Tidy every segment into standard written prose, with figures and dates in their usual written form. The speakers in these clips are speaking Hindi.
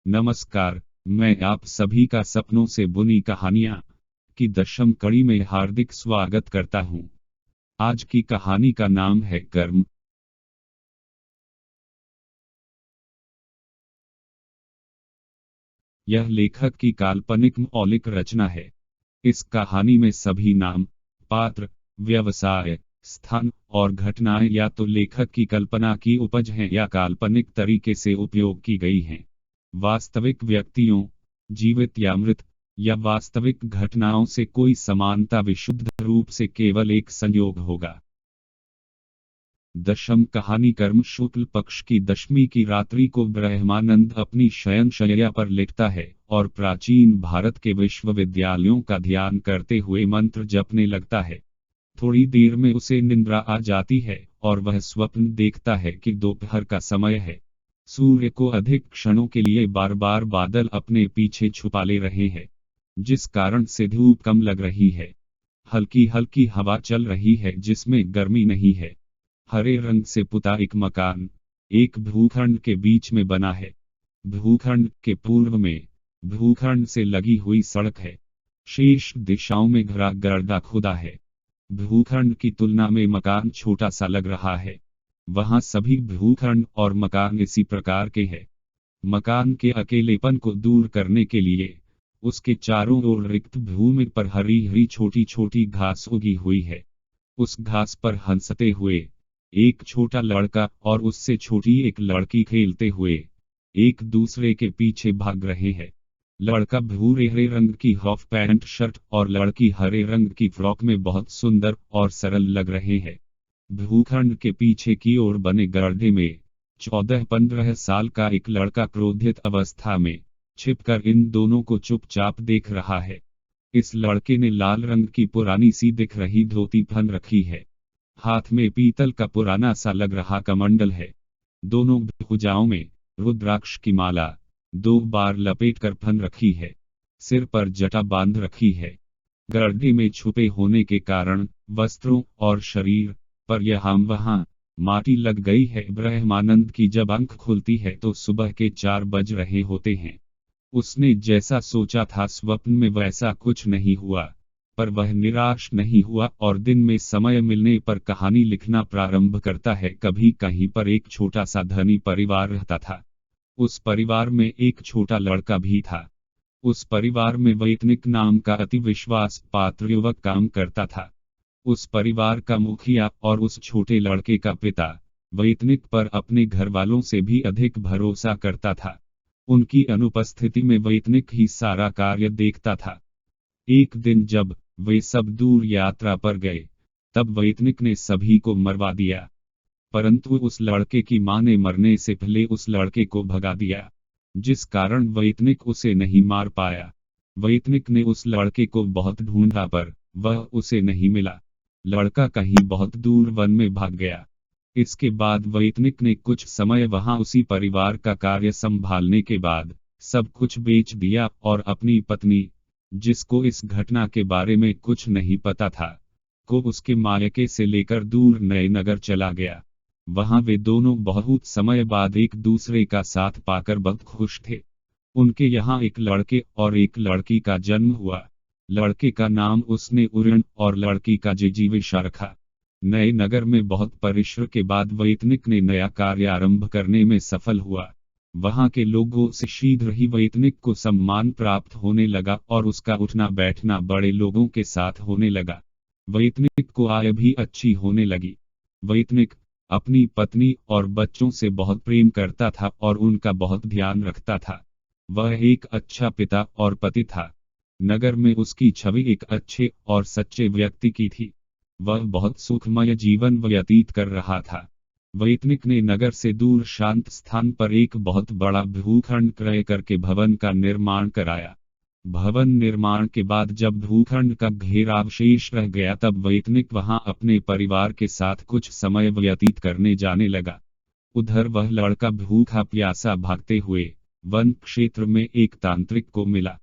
नमस्कार, मैं आप सभी का सपनों से बुनी कहानियां की 10वीं कड़ी में हार्दिक स्वागत करता हूं। आज की कहानी का नाम है कर्म। यह लेखक की काल्पनिक मौलिक रचना है। इस कहानी में सभी नाम, पात्र, व्यवसाय, स्थान और घटनाएं या तो लेखक की कल्पना की उपज हैं या काल्पनिक तरीके से उपयोग की गई हैं। वास्तविक व्यक्तियों, जीवित या मृत, या वास्तविक घटनाओं से कोई समानता विशुद्ध रूप से केवल एक संयोग होगा। दशम कहानी कर्म शुक्ल पक्ष की दशमी की रात्रि को ब्रह्मानंद अपनी शयनशैया पर लेटता है और प्राचीन भारत के विश्वविद्यालयों का ध्यान करते हुए मंत्र जपने लगता है। थोड़ी देर में उसे निंद्रा आ जाती है और वह स्वप्न देखता है कि दोपहर का समय है। सूर्य को अधिक क्षणों के लिए बार बार बादल अपने पीछे छुपा ले रहे हैं, जिस कारण से धूप कम लग रही है। हल्की हल्की हवा चल रही है जिसमें गर्मी नहीं है। हरे रंग से पुता एक मकान एक भूखंड के बीच में बना है। भूखंड के पूर्व में भूखंड से लगी हुई सड़क है। शेष दिशाओं में घरा गर्दा खुदा है। भूखंड की तुलना में मकान छोटा सा लग रहा है। वहां सभी भूखंड और मकान इसी प्रकार के हैं। मकान के अकेलेपन को दूर करने के लिए उसके चारों ओर रिक्त भूमि पर हरी हरी छोटी छोटी घास उगी हुई है। उस घास पर हंसते हुए एक छोटा लड़का और उससे छोटी एक लड़की खेलते हुए एक दूसरे के पीछे भाग रहे हैं। लड़का भूरे हरे रंग की हाफ पैंट शर्ट और लड़की हरे रंग की फ्रॉक में बहुत सुंदर और सरल लग रहे हैं। भूखंड के पीछे की ओर बने गड्ढे में 14-15 साल का एक लड़का क्रोधित अवस्था में छिपकर इन दोनों को चुपचाप देख रहा है। इस लड़के ने लाल रंग की पुरानी सी दिख रही धोती पहन रखी है। हाथ में पीतल का पुराना सा लग रहा कमंडल है। दोनों भुजाओं में रुद्राक्ष की माला 2 बार लपेट कर पहन रखी है। सिर पर जटा बांध रखी है। गड्ढे में छुपे होने के कारण वस्त्रों और शरीर पर यहाँ वहाँ माटी लग गई है। ब्रह्मानंद की जब आंख खुलती है तो सुबह के 4 बज रहे होते हैं। उसने जैसा सोचा था स्वप्न में वैसा कुछ नहीं हुआ, पर वह निराश नहीं हुआ और दिन में समय मिलने पर कहानी लिखना प्रारंभ करता है। कभी कहीं पर एक छोटा सा धनी परिवार रहता था। उस परिवार में एक छोटा लड़का भी था। उस परिवार में वैतनिक नाम का अति विश्वास पात्र युवक काम करता था। उस परिवार का मुखिया और उस छोटे लड़के का पिता वैतनिक पर अपने घर वालों से भी अधिक भरोसा करता था। उनकी अनुपस्थिति में वैतनिक ही सारा कार्य देखता था। एक दिन जब वे सब दूर यात्रा पर गए, तब वैतनिक ने सभी को मरवा दिया, परंतु उस लड़के की मां ने मरने से पहले उस लड़के को भगा दिया, जिस कारण वैतनिक उसे नहीं मार पाया। वैतनिक ने उस लड़के को बहुत ढूंढा पर वह उसे नहीं मिला। लड़का कहीं बहुत दूर वन में भाग गया। इसके बाद वैतनिक ने कुछ समय वहां उसी परिवार का कार्य संभालने के बाद सब कुछ बेच दिया और अपनी पत्नी, जिसको इस घटना के बारे में कुछ नहीं पता था, को उसके मायके से लेकर दूर नए नगर चला गया। वहां वे दोनों बहुत समय बाद एक दूसरे का साथ पाकर बहुत खुश थे। उनके यहाँ एक लड़के और एक लड़की का जन्म हुआ। लड़के का नाम उसने उरण और लड़की का जिजीविषा रखा। नए नगर में बहुत परिश्रम के बाद वैतनिक ने नया कार्य आरंभ करने में सफल हुआ। वहां के लोगों से शीघ्र ही वैतनिक को सम्मान प्राप्त होने लगा और उसका उठना बैठना बड़े लोगों के साथ होने लगा। वैतनिक को आय भी अच्छी होने लगी। वैतनिक अपनी पत्नी और बच्चों से बहुत प्रेम करता था और उनका बहुत ध्यान रखता था। वह एक अच्छा पिता और पति था। नगर में उसकी छवि एक अच्छे और सच्चे व्यक्ति की थी। वह बहुत सुखमय जीवन व्यतीत कर रहा था। वैतनिक ने नगर से दूर शांत स्थान पर एक बहुत बड़ा भूखंड क्रय करके भवन का निर्माण कराया। भवन निर्माण के बाद जब भूखंड का घेराव शेष रह गया तब वैतनिक वहां अपने परिवार के साथ कुछ समय व्यतीत करने जाने लगा। उधर वह लड़का भूखा प्यासा भागते हुए वन क्षेत्र में एक तांत्रिक को मिला।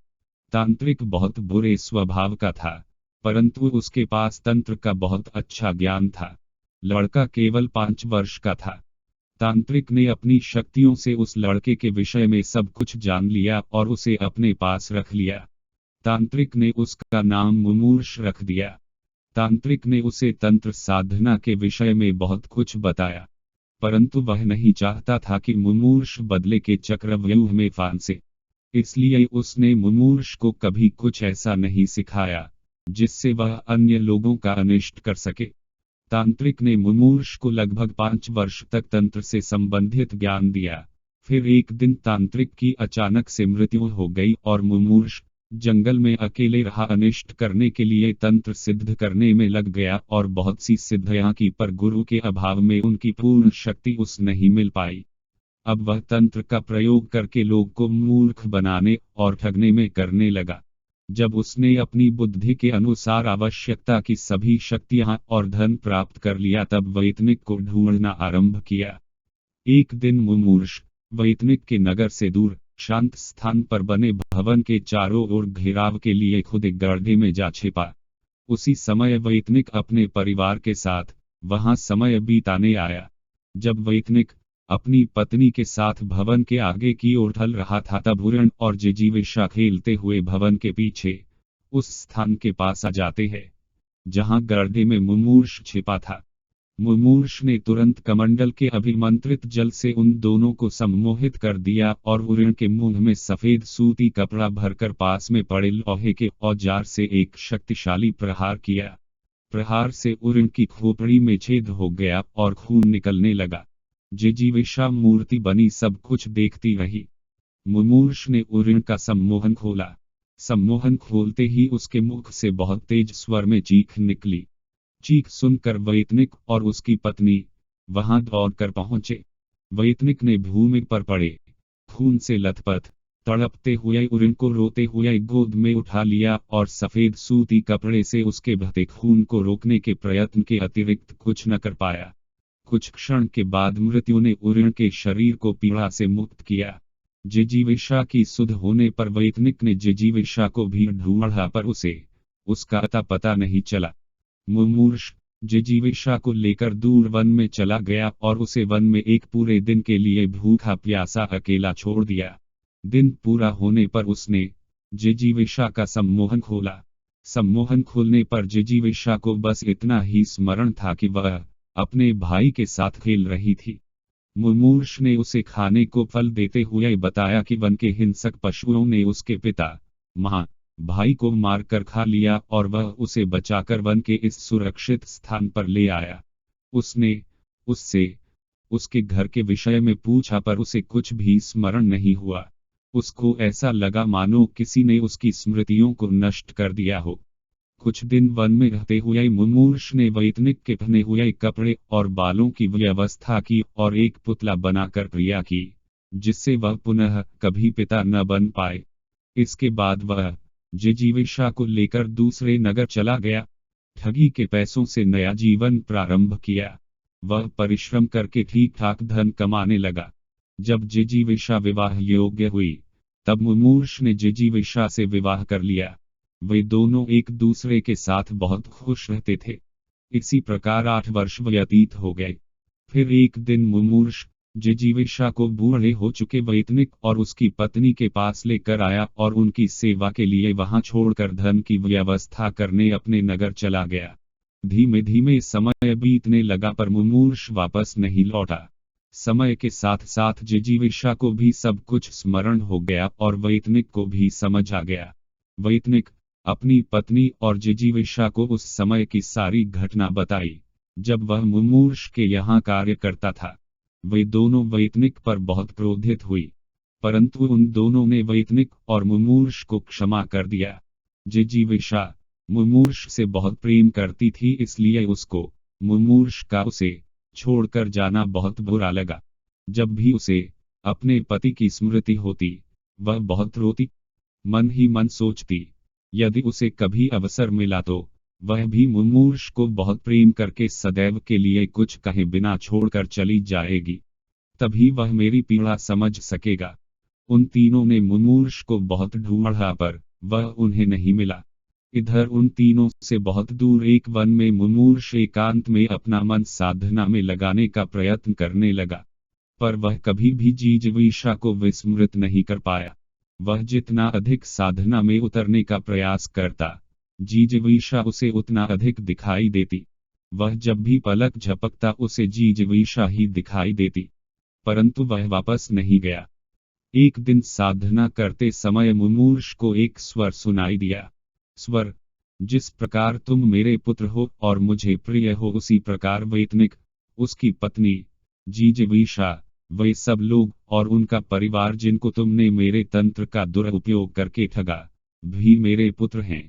तांत्रिक बहुत बुरे स्वभाव का था, परंतु उसके पास तंत्र का बहुत अच्छा ज्ञान था। लड़का केवल 5 वर्ष का था। तांत्रिक ने अपनी शक्तियों से उस लड़के के विषय में सब कुछ जान लिया और उसे अपने पास रख लिया। तांत्रिक ने उसका नाम मुमूर्ष रख दिया। तांत्रिक ने उसे तंत्र साधना के विषय में बहुत कुछ बताया, परंतु वह नहीं चाहता था कि मुमूर्ष बदले के चक्रव्यूह में फांसे। इसलिए उसने मुमूर्ष को कभी कुछ ऐसा नहीं सिखाया जिससे वह अन्य लोगों का अनिष्ट कर सके। तांत्रिक ने मुमूर्ष को लगभग 5 वर्ष तक तंत्र से संबंधित ज्ञान दिया। फिर एक दिन तांत्रिक की अचानक से मृत्यु हो गई और मुमूर्ष जंगल में अकेले रहा, अनिष्ट करने के लिए तंत्र सिद्ध करने में लग गया और बहुत सी सिद्धियां की, पर गुरु के अभाव में उनकी पूर्ण शक्ति उस नहीं मिल पाई। अब वह तंत्र का प्रयोग करके लोग को मूर्ख बनाने और ठगने में करने लगा। जब उसने अपनी बुद्धि के अनुसार आवश्यकता की सभी शक्तियां और धन प्राप्त कर लिया, तब वैतनिक को ढूंढना आरंभ किया। एक दिन मुमूर्ष वैतनिक के नगर से दूर शांत स्थान पर बने भवन के चारों ओर घेराव के लिए खुद एक गड्ढे में जा छिपा। उसी समय वैतनिक अपने परिवार के साथ वहां समय बिताने आया। जब वैतनिक अपनी पत्नी के साथ भवन के आगे की ओर ढल रहा था, तब हुरण और जिजीविषा खेलते हुए भवन के पीछे उस स्थान के पास आ जाते हैं जहां गड्ढे में मुमूर्ष छिपा था। मुमूर्ष ने तुरंत कमंडल के अभिमंत्रित जल से उन दोनों को सम्मोहित कर दिया और हुरण के मुंह में सफेद सूती कपड़ा भरकर पास में पड़े लोहे के औजार से एक शक्तिशाली प्रहार किया। प्रहार से हुरण की खोपड़ी में छेद हो गया और खून निकलने लगा। जिजीविषा मूर्ति बनी सब कुछ देखती रही। मुमूर्ष ने हुरण का सम्मोहन खोला। सम्मोहन खोलते ही उसके मुख से बहुत तेज स्वर में चीख निकली। चीख सुनकर वैतनिक और उसकी पत्नी वहां दौड़कर पहुंचे। वैतनिक ने भूमि पर पड़े खून से लथपथ तड़पते हुए हुरण को रोते हुए गोद में उठा लिया और सफेद सूती कपड़े से उसके बहते खून को रोकने के प्रयत्न के अतिरिक्त कुछ न कर पाया। कुछ क्षण के बाद मृत्यु ने हुरण के शरीर को पीड़ा से मुक्त किया। जिजीविषा की सुध होने पर वैतनिक ने जिजीविषा को भी ढूंढा, पर उसे उसका अता पता नहीं चला। मुमूर्ष जिजीविषा को लेकर दूर वन में चला गया और उसे वन में एक पूरे दिन के लिए भूखा प्यासा अकेला छोड़ दिया। दिन पूरा होने पर उसने जिजीविषा का सम्मोहन खोला। सम्मोहन खोलने पर जिजीविषा को बस इतना ही स्मरण था कि वह अपने भाई के साथ खेल रही थी। मुमूर्ष ने उसे खाने को फल देते हुए बताया कि वन के हिंसक पशुओं ने उसके पिता मां भाई को मारकर खा लिया और वह उसे बचाकर वन के इस सुरक्षित स्थान पर ले आया। उसने उससे उसके घर के विषय में पूछा, पर उसे कुछ भी स्मरण नहीं हुआ। उसको ऐसा लगा मानो किसी ने उसकी स्मृतियों को नष्ट कर दिया हो। कुछ दिन वन में रहते हुए मुमूर्ष ने वैतनिक के पहने हुए कपड़े और बालों की व्यवस्था की और एक पुतला बनाकर क्रिया की, जिससे वह पुनः कभी पिता न बन पाए। इसके बाद वह जिजीविषा को लेकर दूसरे नगर चला गया। ठगी के पैसों से नया जीवन प्रारंभ किया। वह परिश्रम करके ठीक ठाक धन कमाने लगा। जब जिजीविषा विवाह योग्य हुई, तब मुमूर्ष ने जिजीविषा से विवाह कर लिया। वे दोनों एक दूसरे के साथ बहुत खुश रहते थे। इसी प्रकार 8 वर्ष व्यतीत हो गए। फिर एक दिन मुमूर्ष जिजीविषा को बूढ़े हो चुके वैतनिक और उसकी पत्नी के पास लेकर आया और उनकी सेवा के लिए वहां छोड़कर धन की व्यवस्था करने अपने नगर चला गया। धीमे धीमे समय बीतने लगा, पर मुमूर्ष वापस नहीं लौटा। समय के साथ साथ जिजीविषा को भी सब कुछ स्मरण हो गया और वैतनिक को भी समझ आ गया। वैतनिक अपनी पत्नी और जिजीविषा को उस समय की सारी घटना बताई जब वह मुमूर्ष के यहाँ कार्य करता था। वे दोनों वैतनिक पर बहुत क्रोधित हुई, परंतु उन दोनों ने वैतनिक और मुमूर्ष को क्षमा कर दिया। जिजीविषा मुमूर्ष से बहुत प्रेम करती थी, इसलिए उसको मुमूर्ष का उसे छोड़कर जाना बहुत बुरा लगा। जब भी उसे अपने पति की स्मृति होती, वह बहुत रोती, मन ही मन सोचती यदि उसे कभी अवसर मिला तो वह भी मुमूर्ष को बहुत प्रेम करके सदैव के लिए कुछ कहे बिना छोड़कर चली जाएगी, तभी वह मेरी पीड़ा समझ सकेगा। उन तीनों ने मुमूर्ष को बहुत ढूंढा, पर वह उन्हें नहीं मिला। इधर उन तीनों से बहुत दूर एक वन में मुमूर्ष एकांत में अपना मन साधना में लगाने का प्रयत्न करने लगा। पर वह कभी भी जिजीविषा को विस्मृत नहीं कर पाया। वह जितना अधिक साधना में उतरने का प्रयास करता, जिजीविषा उसे उतना अधिक दिखाई देती। वह जब भी पलक झपकता उसे जिजीविषा ही दिखाई देती, परंतु वह वापस नहीं गया। एक दिन साधना करते समय मुमूर्ष को एक स्वर सुनाई दिया। स्वर, जिस प्रकार तुम मेरे पुत्र हो और मुझे प्रिय हो, उसी प्रकार वेतनिक, उसकी पत्नी, जिजीविषा, वे सब लोग और उनका परिवार जिनको तुमने मेरे तंत्र का दुरुपयोग करके ठगा, भी मेरे पुत्र हैं।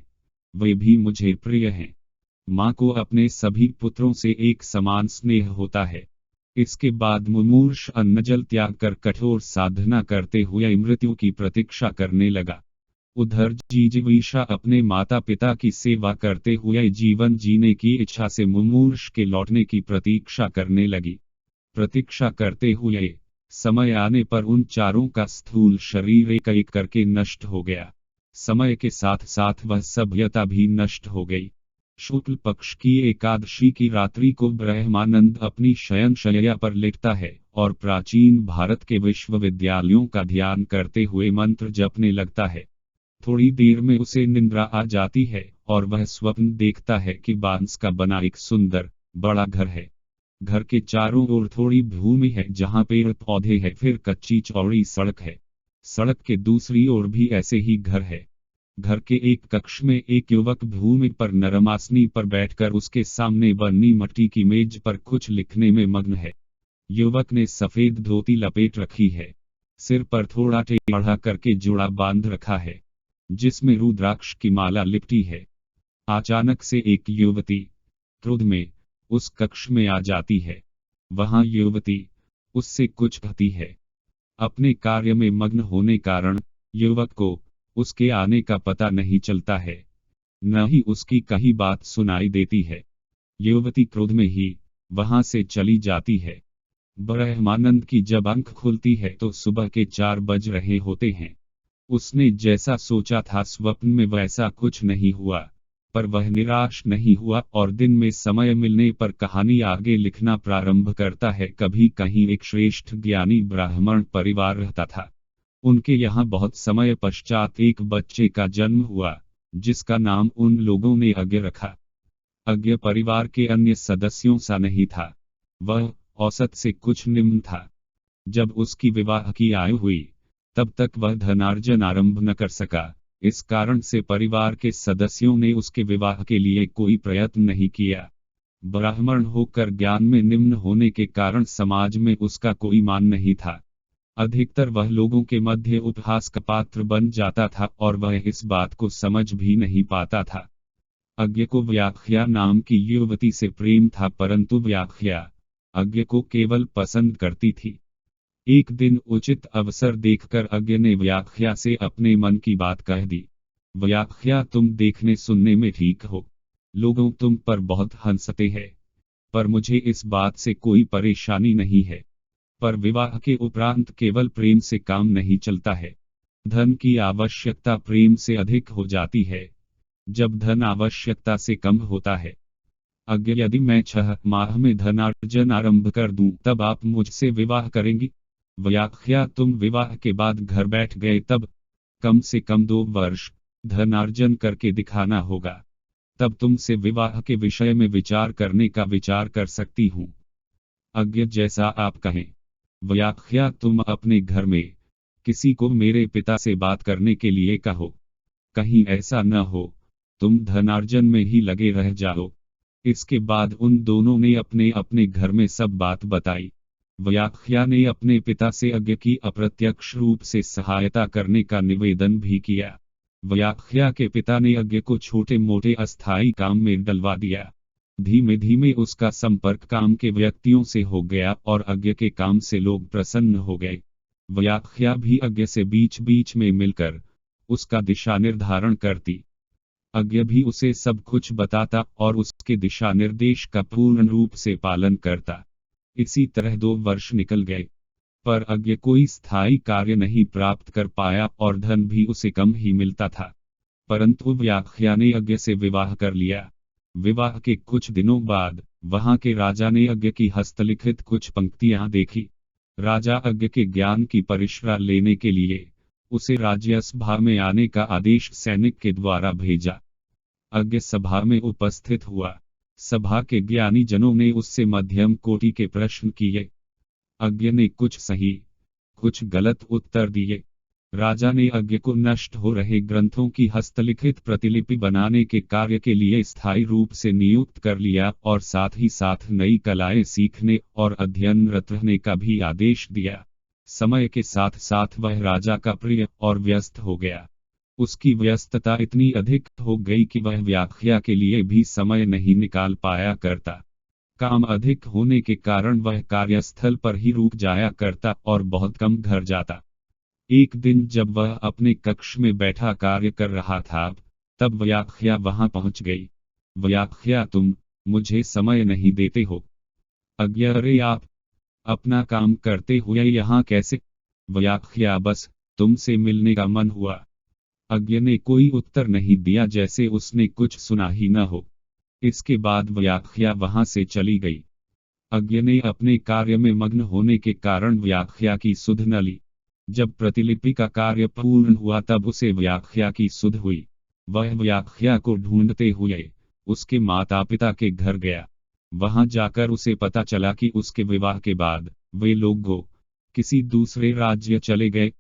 वे भी मुझे प्रिय हैं। माँ को अपने सभी पुत्रों से एक समान स्नेह होता है। इसके बाद मुमूर्ष अन्न जल त्याग कर कठोर साधना करते हुए मृत्यु की प्रतीक्षा करने लगा। उधर जिजीविषा अपने माता पिता की सेवा करते हुए जीवन जीने की इच्छा से मुमूर्ष के लौटने की प्रतीक्षा करने लगी। प्रतीक्षा करते हुए समय आने पर उन चारों का स्थूल शरीर एक एक करके नष्ट हो गया। समय के साथ साथ वह सभ्यता भी नष्ट हो गई। शुक्ल पक्ष की एकादशी की रात्रि को ब्रह्मानंद अपनी शयनशैया पर लेटता है और प्राचीन भारत के विश्वविद्यालयों का ध्यान करते हुए मंत्र जपने लगता है। थोड़ी देर में उसे निंद्रा आ जाती है और वह स्वप्न देखता है कि बांस का बना एक सुंदर बड़ा घर है। घर के चारों ओर थोड़ी भूमि है जहां पेड़ पौधे हैं, फिर कच्ची चौड़ी सड़क है। सड़क के दूसरी ओर भी ऐसे ही घर है। घर के एक कक्ष में एक युवक भूमि पर नरमासनी पर बैठकर उसके सामने बनी मट्टी की मेज पर कुछ लिखने में मग्न है। युवक ने सफेद धोती लपेट रखी है, सिर पर थोड़ा टेढ़ा करके जुड़ा बांध रखा है, जिसमें रुद्राक्ष की माला लिपटी है। अचानक से एक युवती क्रोध में उस कक्ष में आ जाती है। वहां युवती उससे कुछ कहती है। अपने कार्य में मग्न होने कारण युवक को उसके आने का पता नहीं चलता है, न ही उसकी कही बात सुनाई देती है। युवती क्रोध में ही वहां से चली जाती है। ब्रह्मानंद की जब आंख खुलती है तो सुबह के 4 बज रहे होते हैं। उसने जैसा सोचा था स्वप्न में वैसा कुछ नहीं हुआ, पर वह निराश नहीं हुआ और दिन में समय मिलने पर कहानी आगे लिखना प्रारंभ करता है। कभी कहीं एक श्रेष्ठ ज्ञानी ब्राह्मण परिवार रहता था। उनके यहाँ बहुत समय पश्चात एक बच्चे का जन्म हुआ, जिसका नाम उन लोगों ने अज्ञ रखा। अज्ञ परिवार के अन्य सदस्यों सा नहीं था, वह औसत से कुछ निम्न था। जब उसकी विवाह की आयु हुई तब तक वह धनार्जन आरंभ न कर सका। इस कारण से परिवार के सदस्यों ने उसके विवाह के लिए कोई प्रयत्न नहीं किया। ब्राह्मण होकर ज्ञान में निम्न होने के कारण समाज में उसका कोई मान नहीं था। अधिकतर वह लोगों के मध्य उपहास का पात्र बन जाता था और वह इस बात को समझ भी नहीं पाता था। अज्ञ को व्याख्या नाम की युवती से प्रेम था, परंतु व्याख्या अज्ञ को केवल पसंद करती थी। एक दिन उचित अवसर देखकर अज्ञ ने व्याख्या से अपने मन की बात कह दी। व्याख्या, तुम देखने सुनने में ठीक हो, लोगों तुम पर बहुत हंसते हैं, पर मुझे इस बात से कोई परेशानी नहीं है। पर विवाह के उपरांत केवल प्रेम से काम नहीं चलता है। धन की आवश्यकता प्रेम से अधिक हो जाती है, जब धन आवश्यकता से कम होता है। अज्ञ, यदि मैं 6 माह में धनार्जन आरंभ कर दूं तब आप मुझसे विवाह करेंगी? व्याख्या, तुम विवाह के बाद घर बैठ गए तब कम से कम 2 वर्ष धनार्जन करके दिखाना होगा, तब तुमसे विवाह के विषय में विचार करने का विचार कर सकती हूँ। अज्ञ, जैसा आप कहें। व्याख्या, तुम अपने घर में किसी को मेरे पिता से बात करने के लिए कहो, कहीं ऐसा न हो तुम धनार्जन में ही लगे रह जाओ। इसके बाद उन दोनों ने अपने अपने घर में सब बात बताई। व्याख्या ने अपने पिता से अज्ञ की अप्रत्यक्ष रूप से सहायता करने का निवेदन भी किया। व्याख्या के पिता ने अज्ञ को छोटे मोटे अस्थायी काम में डलवा दिया। धीमे धीमे उसका संपर्क काम के व्यक्तियों से हो गया और अज्ञ के काम से लोग प्रसन्न हो गए। व्याख्या भी अज्ञ से बीच बीच में मिलकर उसका दिशा निर्धारण करती। अज्ञ भी उसे सब कुछ बताता और उसके दिशा निर्देश का पूर्ण रूप से पालन करता। इसी तरह 2 वर्ष निकल गए, पर अज्ञ कोई स्थायी कार्य नहीं प्राप्त कर पाया और धन भी उसे कम ही मिलता था। परंतु व्याख्या ने अज्ञ से विवाह कर लिया। विवाह के कुछ दिनों बाद वहां के राजा ने अज्ञ की हस्तलिखित कुछ पंक्तियां देखी। राजा अज्ञ के ज्ञान की परीक्षा लेने के लिए उसे राज्यसभा में आने का आदेश सैनिक के द्वारा भेजा। अज्ञ सभा में उपस्थित हुआ। सभा के ज्ञानी जनों ने उससे मध्यम कोटि के प्रश्न किए। अज्ञ ने कुछ सही कुछ गलत उत्तर दिए। राजा ने अज्ञ को नष्ट हो रहे ग्रंथों की हस्तलिखित प्रतिलिपि बनाने के कार्य के लिए स्थायी रूप से नियुक्त कर लिया और साथ ही साथ नई कलाएं सीखने और अध्ययनरत रहने का भी आदेश दिया। समय के साथ साथ वह राजा का प्रिय और व्यस्त हो गया। उसकी व्यस्तता इतनी अधिक हो गई कि वह व्याख्या के लिए भी समय नहीं निकाल पाया करता। काम अधिक होने के कारण वह कार्यस्थल पर ही रुक जाया करता और बहुत कम घर जाता। एक दिन जब वह अपने कक्ष में बैठा कार्य कर रहा था, तब व्याख्या वहां पहुंच गई। व्याख्या, तुम मुझे समय नहीं देते हो? अज्ञ, अरे आप अपना काम करते हुए यहाँ कैसे? व्याख्या, बस तुमसे मिलने का मन हुआ। अज्ञ ने कोई उत्तर नहीं दिया, जैसे उसने कुछ सुना ही न हो। इसके बाद व्याख्या वहां से चली गई। अज्ञ ने अपने कार्य में मग्न होने के कारण व्याख्या की सुध न ली। जब प्रतिलिपि का कार्य पूर्ण हुआ तब उसे व्याख्या की सुध हुई। वह व्याख्या को ढूंढते हुए उसके माता पिता के घर गया। वहां जाकर उसे पता चला कि उसके विवाह के बाद वे लोग किसी दूसरे राज्य चले गए।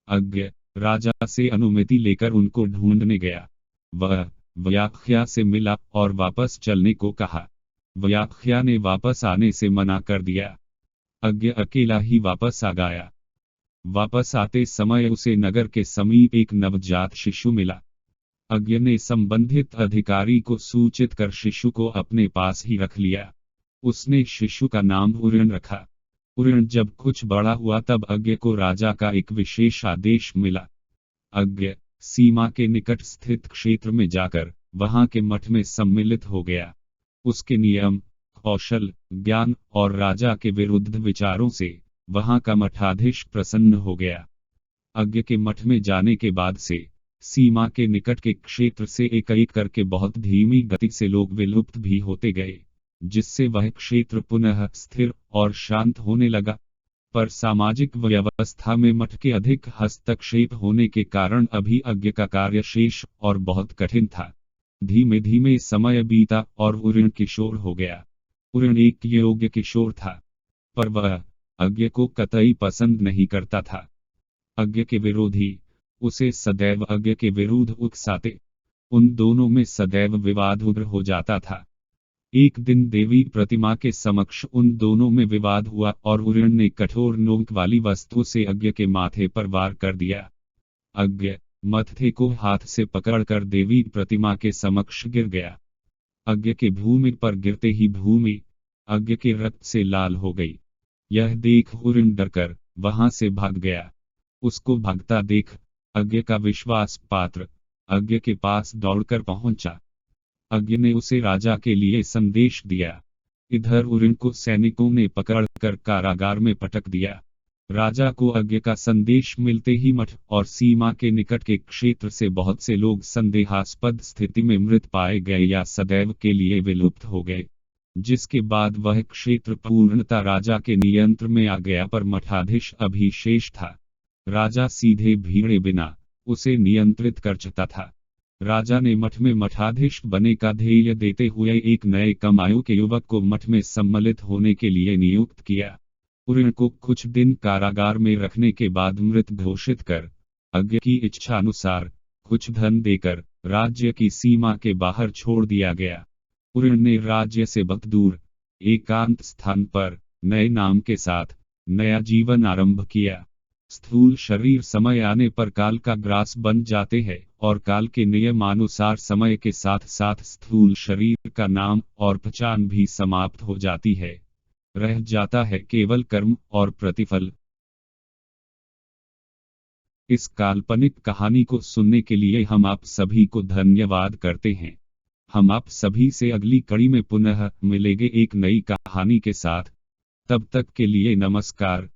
अज्ञ राजा से अनुमति लेकर उनको ढूंढने गया। वह व्याख्या से मिला और वापस चलने को कहा। व्याख्या ने वापस आने से मना कर दिया। अज्ञ अकेला ही वापस आ गया। वापस आते समय उसे नगर के समीप एक नवजात शिशु मिला। अज्ञ ने संबंधित अधिकारी को सूचित कर शिशु को अपने पास ही रख लिया। उसने शिशु का नाम उरण रखा। उरण जब कुछ बड़ा हुआ तब अज्ञ को राजा का एक विशेष आदेश मिला। अज्ञ सीमा के निकट स्थित क्षेत्र में जाकर वहां के मठ में सम्मिलित हो गया। उसके नियम, कौशल, ज्ञान और राजा के विरुद्ध विचारों से वहां का मठाधीश प्रसन्न हो गया। अज्ञ के मठ में जाने के बाद से सीमा के निकट के क्षेत्र से एक एक करके बहुत धीमी गति से लोग विलुप्त भी होते गए, जिससे वह क्षेत्र पुनः स्थिर और शांत होने लगा। पर सामाजिक व्यवस्था में मठ के अधिक हस्तक्षेप होने के कारण अभी अज्ञ का कार्य शेष और बहुत कठिन था। धीमे धीमे समय बीता और उरण किशोर हो गया। उरण एक योग्य किशोर था, पर वह अज्ञ को कतई पसंद नहीं करता था। अज्ञ के विरोधी उसे सदैव अज्ञ के विरुद्ध उकसाते। उन दोनों में सदैव विवाद उग्र हो जाता था। एक दिन देवी प्रतिमा के समक्ष उन दोनों में विवाद हुआ और उरण ने कठोर नोक वाली वस्तु से अज्ञ के माथे पर वार कर दिया। अज्ञ मत्थे को हाथ से पकड़कर देवी प्रतिमा के समक्ष गिर गया। अज्ञ के भूमि पर गिरते ही भूमि अज्ञ के रक्त से लाल हो गई। यह देख उरण डरकर वहां से भाग गया। उसको भागता देख अज्ञ का विश्वास पात्र अज्ञ के पास दौड़कर पहुंचा। अज्ञ ने उसे राजा के लिए संदेश दिया। इधर उरण को सैनिकों ने पकड़कर कारागार में पटक दिया। राजा को अज्ञ का संदेश मिलते ही मठ और सीमा के निकट के क्षेत्र से बहुत से लोग संदेहास्पद स्थिति में मृत पाए गए या सदैव के लिए विलुप्त हो गए, जिसके बाद वह क्षेत्र पूर्णतः राजा के नियंत्रण में आ गया। पर मठाधीश अभी शेष था। राजा सीधे भीड़े बिना उसे नियंत्रित कर चुका था। राजा ने मठ में मठाधीश बने का ध्येय देते हुए एक नए कम आयु के युवक को मठ में सम्मिलित होने के लिए नियुक्त किया। उरण को कुछ दिन कारागार में रखने के बाद मृत घोषित कर अज्ञ की इच्छा अनुसार कुछ धन देकर राज्य की सीमा के बाहर छोड़ दिया गया। उरण ने राज्य से बहुत दूर एकांत स्थान पर नए नाम के साथ नया जीवन आरंभ किया। स्थूल शरीर समय आने पर काल का ग्रास बन जाते हैं और काल के नियमानुसार समय के साथ साथ स्थूल शरीर का नाम और पहचान भी समाप्त हो जाती है। रह जाता है केवल कर्म और प्रतिफल। इस काल्पनिक कहानी को सुनने के लिए हम आप सभी को धन्यवाद करते हैं। हम आप सभी से अगली कड़ी में पुनः मिलेंगे एक नई कहानी के साथ। तब तक के लिए नमस्कार।